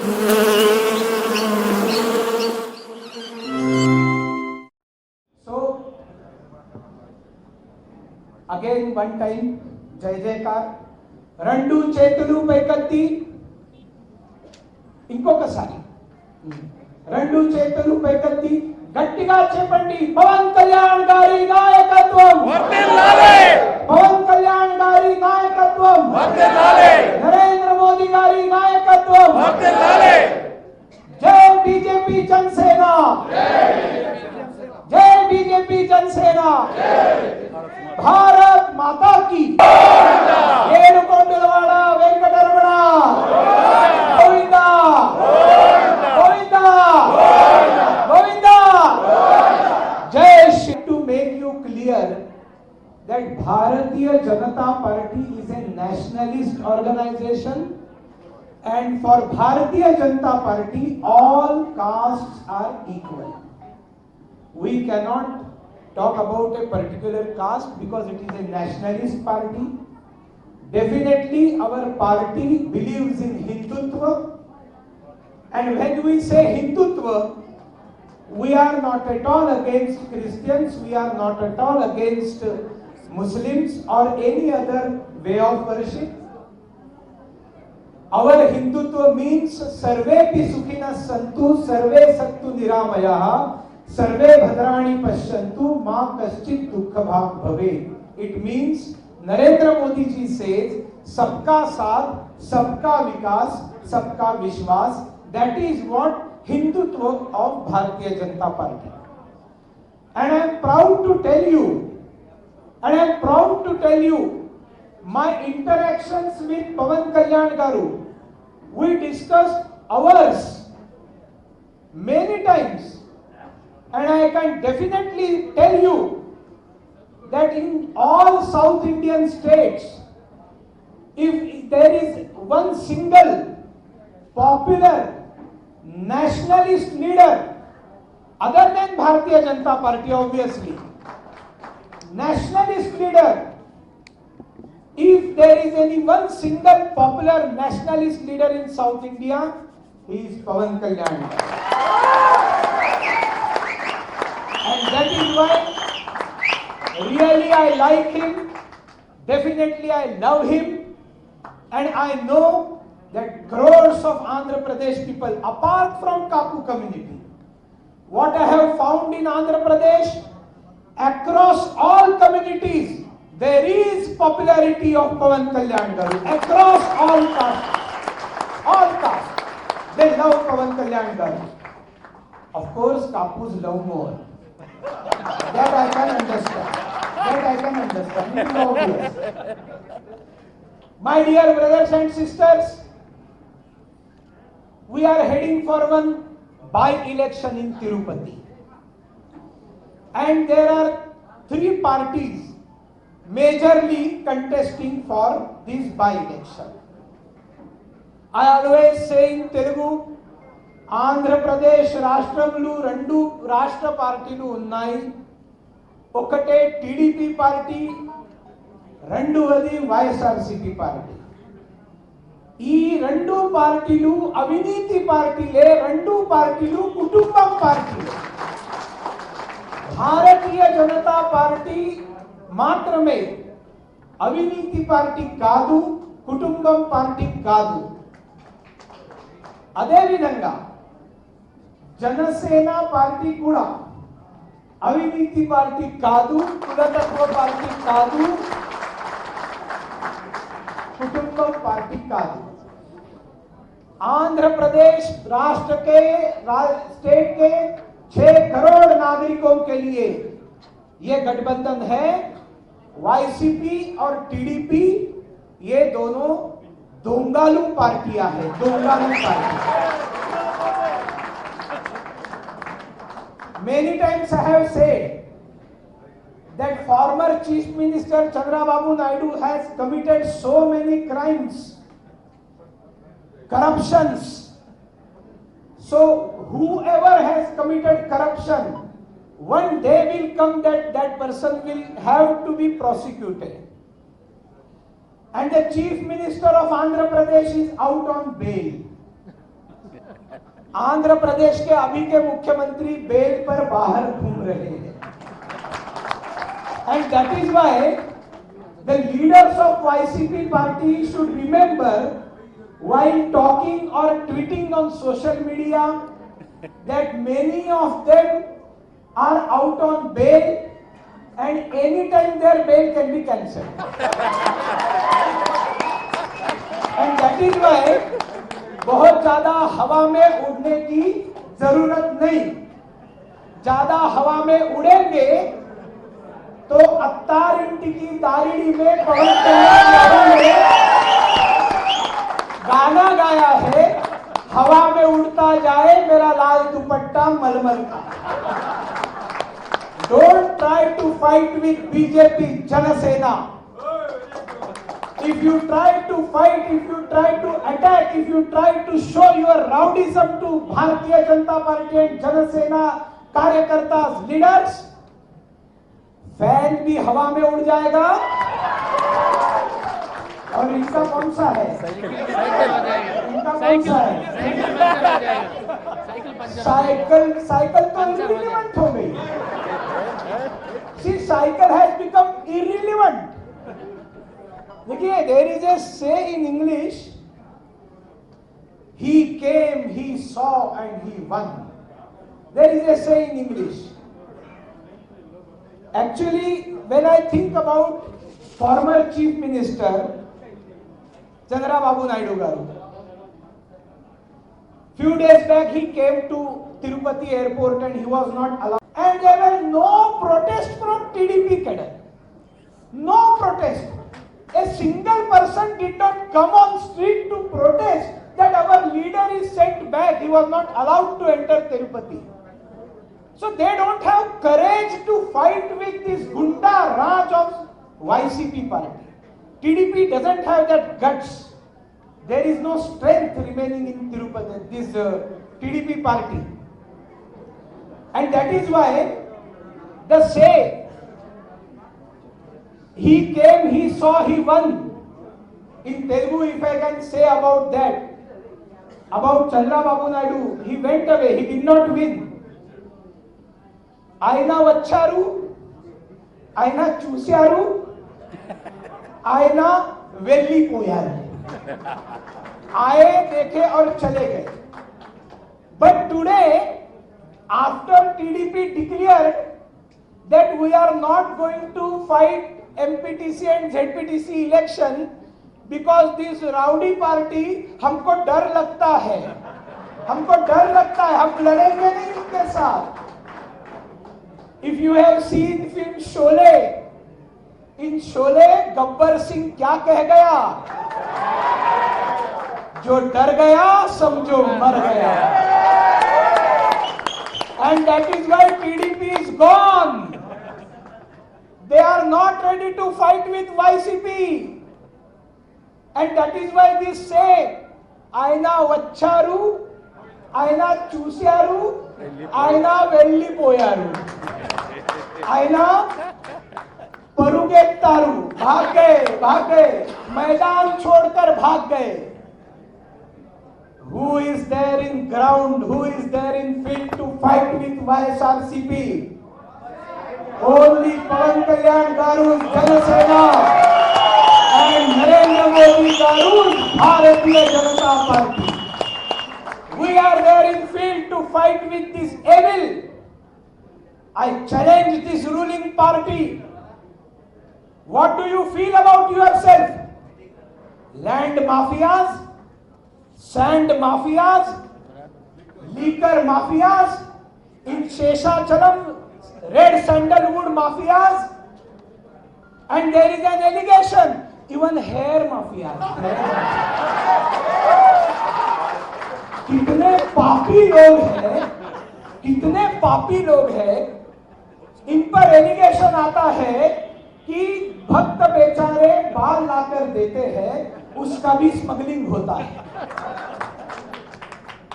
So again one time జయ జయకార్ రెండు చేతులు పైకెత్తి ఇంకొకసారి రెండు చేతులు పైకెత్తి గట్టిగా చెప్పండి పవన్ కళ్యాణ్ గారి నాయకత్వం వర్ధిల్లాలి పవన్ కళ్యాణ్ గారి నాయకత్వం వర్ధిల్లాలి నరేంద్ర మోదీ గారి నాయకత్వం వర్ధిల్లాలి జై బీజేపీ జనసేన జై బీజేపీ జనసేన भारत माता की ఏడుకొండలవాడ వెంకటరమణ గోవిందా గోవిందా గోవిందా జై Shri to make you clear that Bharatiya Janata Party is a nationalist organization, and for Bharatiya Janata Party all castes are equal. We cannot talk about a particular caste because it is a nationalist party. Definitely our party believes in Hindutva, and when we say Hindutva, we are not at all against Christians, we are not at all against Muslims or any other way of worship. Our Hindutva means sarvepi sukhinas santu sarve sattu niramayah सर्वे भद्राणि पश्यन्तु मां कश्चित दुख भाग भवे. It means Narendra Modi ji says सबका साथ सबका विकास सबका विश्वास. That is what Hindutva of Bharatiya Janata Party. And I am proud to tell you my interactions with Pawan Kalyan Garu, we discussed hours many times. And I can definitely tell you that in all South Indian states, if there is one single popular nationalist leader, other than Bharatiya Janata Party obviously, nationalist leader, if there is any one single popular nationalist leader in South India, he is Pawan Kalyan. And that is why really I like him, definitely I love him, and I know that crores of Andhra Pradesh people, apart from Kapu community, what I have found in Andhra Pradesh, across all communities, there is popularity of Pawan Kalyan Garu, across all castes, they love Pawan Kalyan Garu. Of course, Kapus love more. That I can understand. It is obvious. My dear brothers and sisters, we are heading for one by-election in Tirupati. And there are three parties majorly contesting for this by-election. I always say in Telugu, Andhra Pradesh రాష్ట్రంలో రెండు రాష్ట్ర పార్టీలు ఉన్నాయి. ఒకటే TDP party, రెండవది YSRCP party. ఈ రెండు పార్టీలు అవినీతి పార్టీలే, రెండు పార్టీలు కుటుంబం పార్టీలు. భారతీయ జనతా పార్టీ మాత్రమే అవినీతి పార్టీ కాదు, కుటుంబం పార్టీ కాదు. అదేవిధంగా జనసేన పార్టీ కూడా అవినీతి పార్టీ కాదు, కులతత్వ పార్టీ కాదు, कुटुंबम पार्टी का आंध्र प्रदेश राष्ट्र के स्टेट के 6 करोड़ नागरिकों के लिए ये गठबंधन है। वाईसीपी और टीडीपी ये दोनों दोंगालू पार्टियां हैं, दोंगालू party. Many times I have said that former Chief Minister Chandrababu Naidu has committed so many crimes, corruptions. So whoever has committed corruption, one day will come that that person will have to be prosecuted. And the Chief Minister of Andhra Pradesh is out on bail. Andhra Pradesh के अभी के मुख्यमंत्री bell पर बाहर घूम रहे हैं। And that is why the leaders of YCP party should remember while talking or tweeting on social media that many of them are out on bail and anytime their bail can be cancelled. And that is why बहुत ज्यादा हवा में उड़ने की जरूरत नहीं। ज्यादा हवा में उड़ेंगे तो अत्तार इंटी की दारिड़ी में पवन कल्याण ने गाना गाया है, हवा में उड़ता जाए मेरा लाल दुपट्टा मलमल का। Don't try to fight with BJP Janasena. If you try to fight, if you try to attack, if you try to show your rowdyism to Bharatiya Janata Party and Janasena कार्यकर्ता लीडर्स, फैन भी हवा में उड़ जाएगा। और इनका कौन सा है? इनका कौन सा है? साइकिल तो इररिलेवेंट हो गई। See, cycle has become irrelevant. देखिए, there is a say in English, he came, he saw and he won. There is a say in English. Actually, when I think about former Chief Minister Chandrababu Naidu garu, few days back he came to Tirupati airport and he was not allowed. And there were no protest from TDP cadre. No protest. A single person did not come on street to protest that our leader is sent back. He was not allowed to enter Tirupati. So they don't have courage to fight with this Gunda Raj of YCP party. TDP doesn't have that guts. There is no strength remaining in Tirupati, this TDP party. And that is why the say, he came, he saw, he won. In Telugu, if I can say about that, about Chandrababu Naidu, he went away, he did not win. Aina vacharu, aina chusaru, aina velli poyaru. आए, देखे और चले गए. But today, after TDP declared that we are not going to fight MPTC and ZPTC election because this rowdy party, हमको डर लगता है, हम लड़ेंगे नहीं इनके साथ. If you have seen film Sholay, in Sholay Gabbar Singh क्या कह गया? जो डर गया समझो मर गया. And that is why TDP is gone. They are not ready to fight with YCP. And that is why this say, aina vacharu, aina chusaru, aina velli poyaru. आईना परुगेत्तारू, भाग गए, मैदान छोड़कर भाग गए. Who is there in ground? Who is there in field to fight with YSRCP? Only Pawan Kalyan Garu's Janasena and Narendra Modi Garu's Bharatiya Janata Party. We are there in field to fight with this evil. I challenge this ruling party. What do you feel about yourself? Land mafias, sand mafias, liquor mafias, in Sheshachalam, red sandalwood mafias, and there is an allegation, even hair mafias. कितने पापी लोग हैं, इन पर allegation आता है कि भक्त बेचारे बाल लाकर देते हैं, उसका भी स्मगलिंग होता है.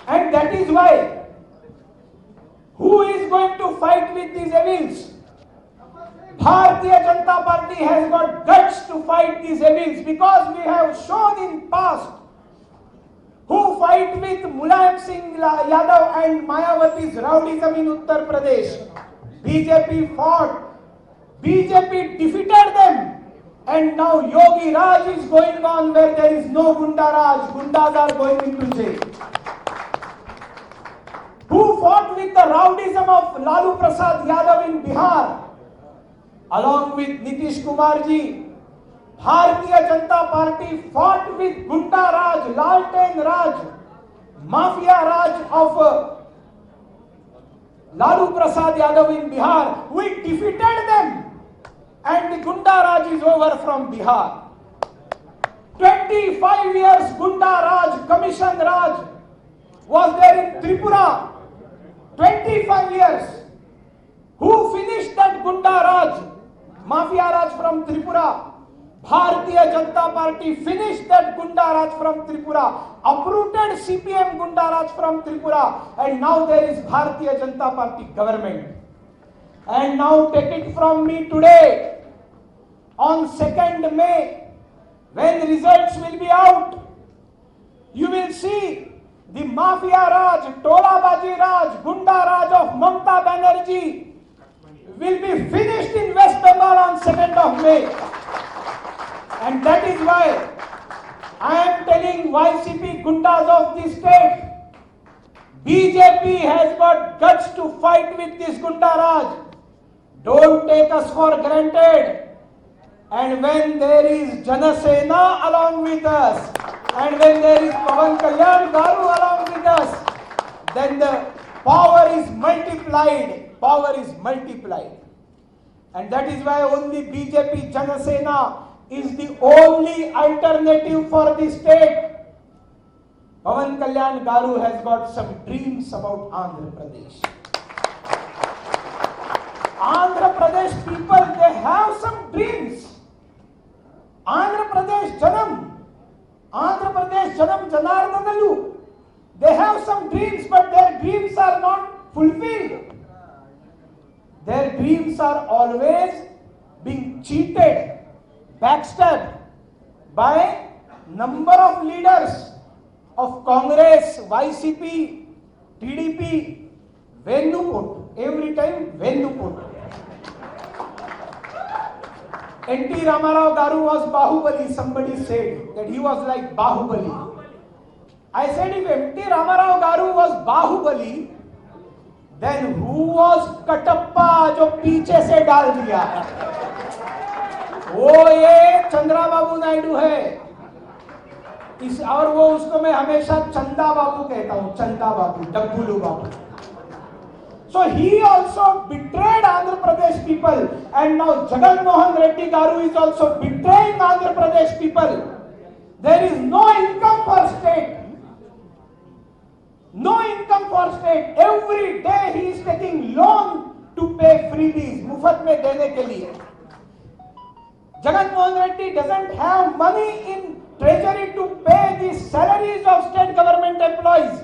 And that is why, who is going to fight with these evils? Bharatiya Janata Party has got guts to fight these evils because we have shown in past who fight with Mulayam Singh Yadav and Mayawati's rowdyism in Uttar Pradesh. BJP fought, BJP defeated them, and now Yogi Raj is going on where there is no Gunda Raj. Gundas are going into jail. Who fought with the rowdyism of Lalu Prasad Yadav in Bihar, along with Nitish Kumar ji. Bharatiya Janata Party fought with Gunda Raj, Lalten Raj, Mafia Raj of Lalu Prasad Yadav in Bihar. We defeated them, and the Gunda Raj is over from Bihar. 25 years Gunda Raj, Commission Raj was there in Tripura. 25 years. Who finished that Gunda Raj, Mafia Raj from Tripura? Bharatiya Janata Party finished that Gunda Raj from Tripura, uprooted CPM Gunda Raj from Tripura, and now there is Bharatiya Janata Party government. And now take it from me today, on 2nd May, when results will be out, you will see the Mafia Raj, Tola Baji Raj, Gunda Raj of Mamata Banerjee will be finished in West Bengal on 2nd of May. And that is why I am telling YCP Gundas of this state, BJP has got guts to fight with this Gunda Raj. Don't take us for granted. And when there is Janasena along with us, and when there is Pawan Kalyan Garu along with us, then the power is multiplied. Power is multiplied. And that is why only BJP Janasena is the only alternative for the state. Pawan Kalyan Garu has got some dreams about Andhra Pradesh. Andhra Pradesh people, they have some dreams. Andhra Pradesh Janam Janardanalu. They have some dreams, but their dreams are not fulfilled. Their dreams are always being cheated, backstabbed by number of leaders of Congress, YCP, TDP, Venuput. Every time Venuput. N.T. Ramarao Garu was Bahubali. Somebody said that he was like Bahubali. I said, if N.T. Ramarao Garu was Bahubali, then who was Katappa जो पीछे से डाल दिया? वो ये चंद्राबाबू नायडू है. इस और वो उसको मैं हमेशा चंदा बाबू कहता हूँ, चंदा बाबू, डब्बुलू बाबू. So he also betrayed Andhra Pradesh people, and now Jagan Mohan Reddy Garu is also betraying Andhra Pradesh people. There is no income for state. No income for state. Every day he is taking loan to pay freebies, मुफ्त में देने के लिए. Jagan Mohan Reddy doesn't have money in treasury to pay the salaries of state government employees.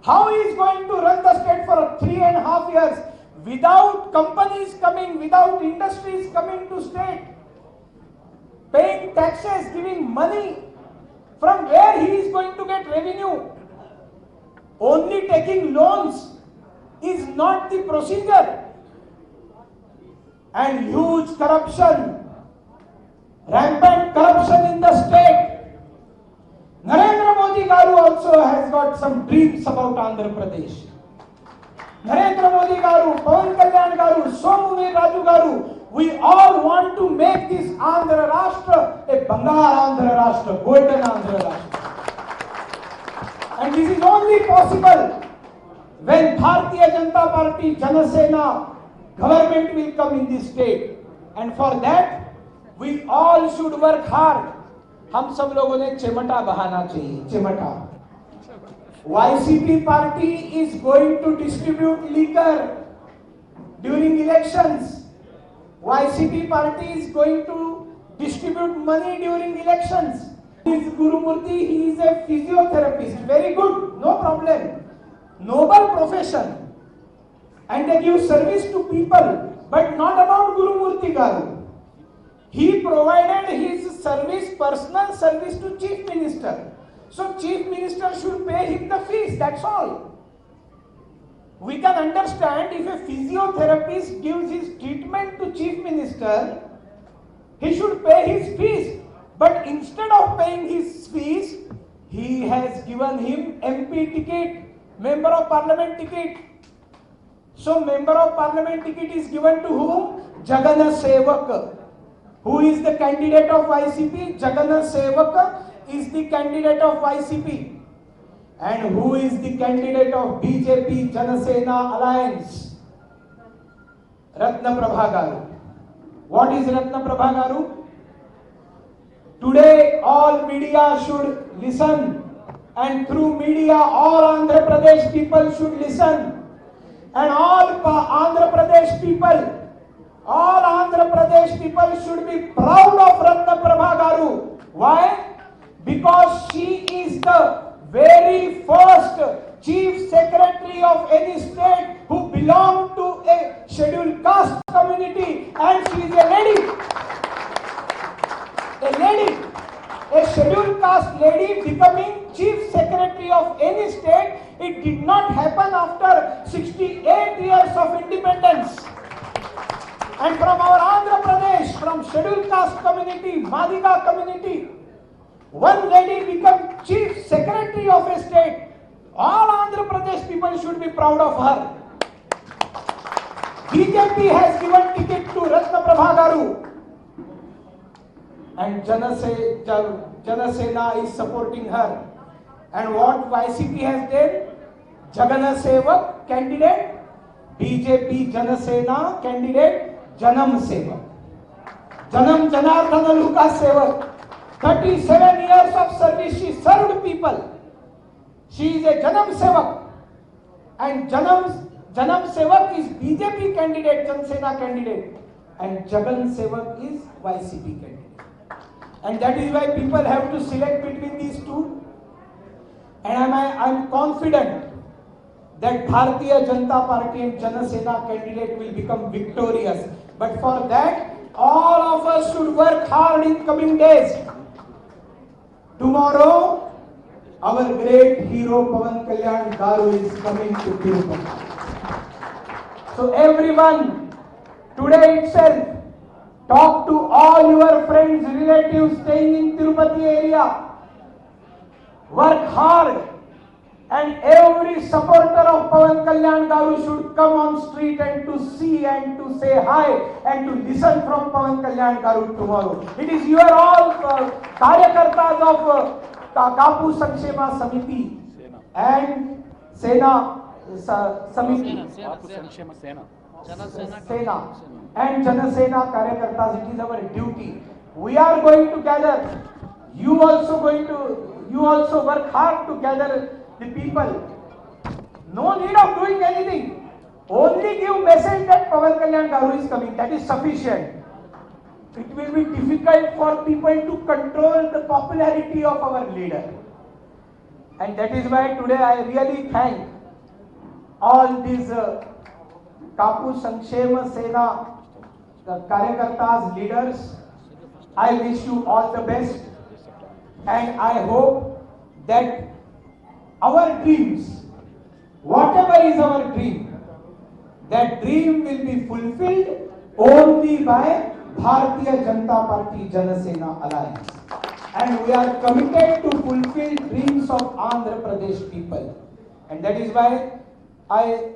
How he is going to run the state for 3.5 years without companies coming, without industries coming to state, paying taxes, giving money? From where he is going to get revenue? Only taking loans is not the procedure. And huge corruption, rampant corruption in the state. Narendra Modi Garu also has got some dreams about Andhra Pradesh. Narendra Modi Garu, Pawan Kalyan Garu, Somumir Raju Garu, we all want to make this Andhra Rashtra a Bangar Andhra Rashtra, golden Andhra Rashtra. And this is only possible when Bharatiya Janata Party, Janasena government will come in this state. And for that, we all should work hard. हम सब लोगों ने चिमटा बहाना चाहिए, चिमटा. YCP party is going to distribute liquor during elections. YCP party is going to distribute money during elections. This Guru Murthy, he is a physiotherapist, very good, no problem, noble profession, and they give service to people, but not about Guru Murthy Garu. He provided his service, personal service to Chief Minister. So Chief Minister should pay him the fees, that's all. We can understand if a physiotherapist gives his treatment to Chief Minister, he should pay his fees. But instead of paying his fees, he has given him MP ticket, Member of Parliament ticket. So Member of Parliament ticket is given to whom? Jagana Sevak. Who is the candidate of YCP? Jagana Sevak is the candidate of YCP. And who is the candidate of BJP Janasena Alliance? Ratna Prabha Garu. What is Ratna Prabha Garu? Today all media should listen, and through media all Andhra Pradesh people should listen, and all Andhra Pradesh people should be proud of Ratna Prabha Garu. Why? Because she is the very first Chief Secretary of any state who belonged to a scheduled caste community, and she is a lady. A scheduled caste lady becoming Chief Secretary of any state. It did not happen after 68 years of independence. And from our Andhra Pradesh, from scheduled caste community, Madhika community, one lady became Chief Secretary of a state. All Andhra Pradesh people should be proud of her. BJP has given ticket to Ratna Prabha Garu, and Janasena is supporting her. And what YCP has done? Jagana Sevak candidate, BJP Janasena candidate, Janam Sevak. Janam Janardhana Luka Sevak. 37 years of service she served people. She is a Janam Sevak. And Janam Sevak is BJP candidate, Janasena candidate. And Jagan Sevak is YCP candidate. And that is why people have to select between these two. And I am confident that Bharatiya Janata Party and Janasena candidate will become victorious. But for that, all of us should work hard in coming days. Tomorrow, our great hero Pawan Kalyan Garu is coming to Tirupati. So everyone, today itself, talk to all your friends, relatives staying in Tirupati area. Work hard, and every supporter of Pawan Kalyan Garu should come on street and to see and to say hi and to listen from Pawan Kalyan Garu tomorrow. It is your all Karyakartas of Kapu Sankshema Samiti and Sena Samiti. Sena and Janasena Karyakartas, it is our duty. We are going to gather. You also work hard to gather the people. No need of doing anything. Only give message that Pawan Kalyan Garu is coming. That is sufficient. It will be difficult for people to control the popularity of our leader. And that is why today I really thank all these Kapu Sankshema Sena, the Karyakartas, leaders. I wish you all the best. And I hope that our dreams, whatever is our dream, that dream will be fulfilled only by Bharatiya Janata Party Janasena Alliance. And we are committed to fulfill dreams of Andhra Pradesh people. And that is why I